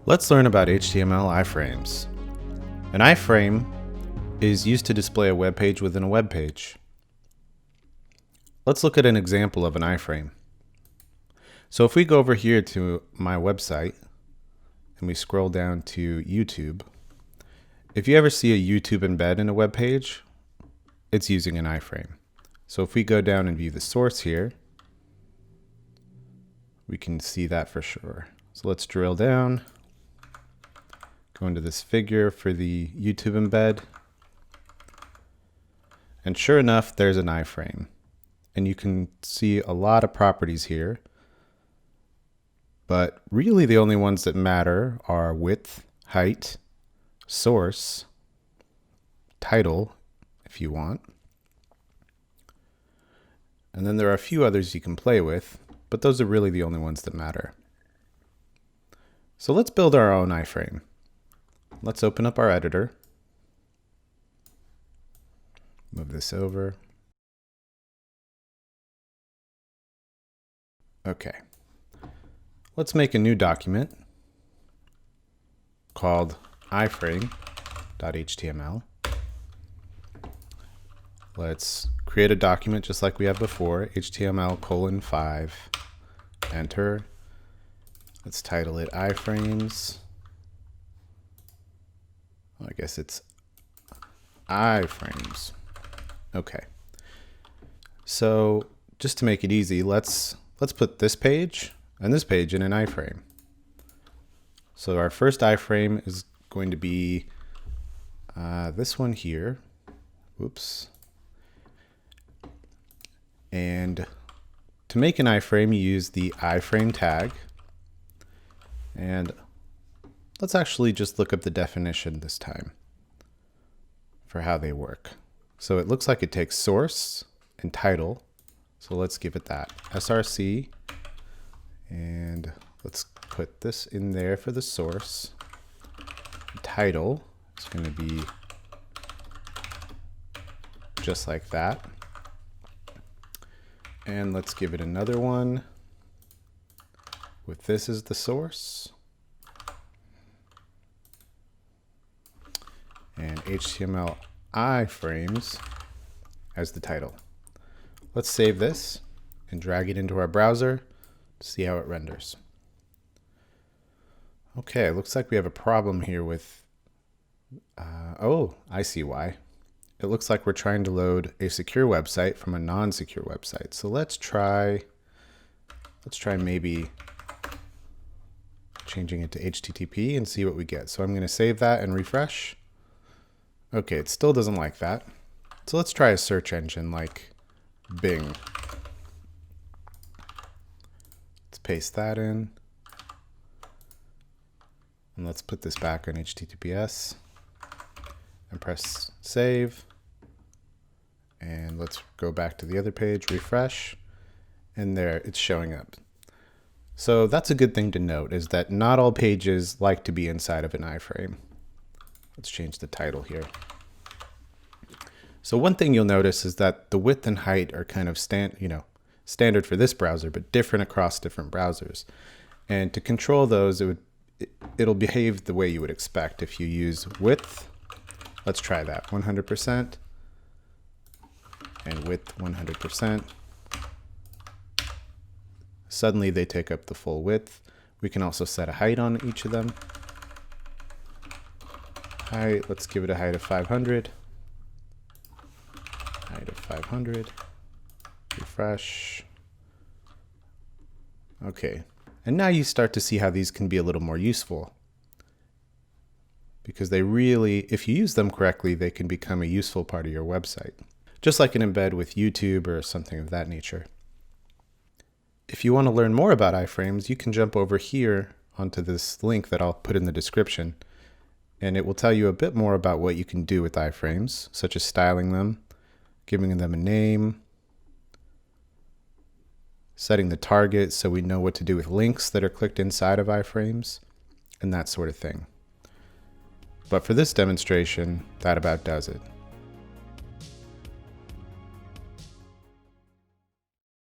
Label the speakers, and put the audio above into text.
Speaker 1: Let's learn about HTML iframes. An iframe is used to display a web page within a web page. Let's look at an example of an iframe. So if we go over here to my website and we scroll down to YouTube, if you ever see a YouTube embed in a web page, it's using an iframe. So if we go down and view the source here, we can see that for sure. So let's drill down, go into this figure for the YouTube embed, and sure enough, there's an iframe. And you can see a lot of properties here, but really the only ones that matter are width, height, source, title, if you want. And then there are a few others you can play with, but those are really the only ones that matter. So let's build our own iframe. Let's open up our editor. Move this over. Okay. Let's make a new document called iframe.html. Let's create a document just like we have before, HTML:5, enter. Let's title it iframes. Well, I guess it's iframes. Okay. So just to make it easy, let's put this page and this page in an iframe. So our first iframe is going to be this one here. Whoops. And to make an iframe, you use the iframe tag. And let's actually just look up the definition this time for how they work. So it looks like it takes source and title. So let's give it that, src. And let's put this in there for the source. The title is going to be just like that. And let's give it another one with this as the source. And HTML iframes as the title. Let's save this and drag it into our browser to see how it renders. Okay, it looks like we have a problem here with, oh, I see why. It looks like we're trying to load a secure website from a non-secure website. So let's try maybe changing it to HTTP and see what we get. So I'm going to save that and refresh. Okay, it still doesn't like that. So let's try a search engine like Bing. Let's paste that in. And let's put this back on HTTPS and press save. And let's go back to the other page, refresh, and there it's showing up. So that's a good thing to note, is that not all pages like to be inside of an iframe. Let's change the title here. So one thing you'll notice is that the width and height are kind of standard for this browser, but different across different browsers. And to control those, it'll behave the way you would expect if you use width. Let's try that, 100%, and width 100%. Suddenly they take up the full width. We can also set a height on each of them. Height, let's give it a height of 500. Height of 500. Refresh. Okay, and now you start to see how these can be a little more useful, because they really, if you use them correctly, they can become a useful part of your website, just like an embed with YouTube or something of that nature. If you want to learn more about iframes, you can jump over here onto this link that I'll put in the description, and it will tell you a bit more about what you can do with iframes, such as styling them, giving them a name, setting the target so we know what to do with links that are clicked inside of iframes, and that sort of thing. But for this demonstration, that about does it.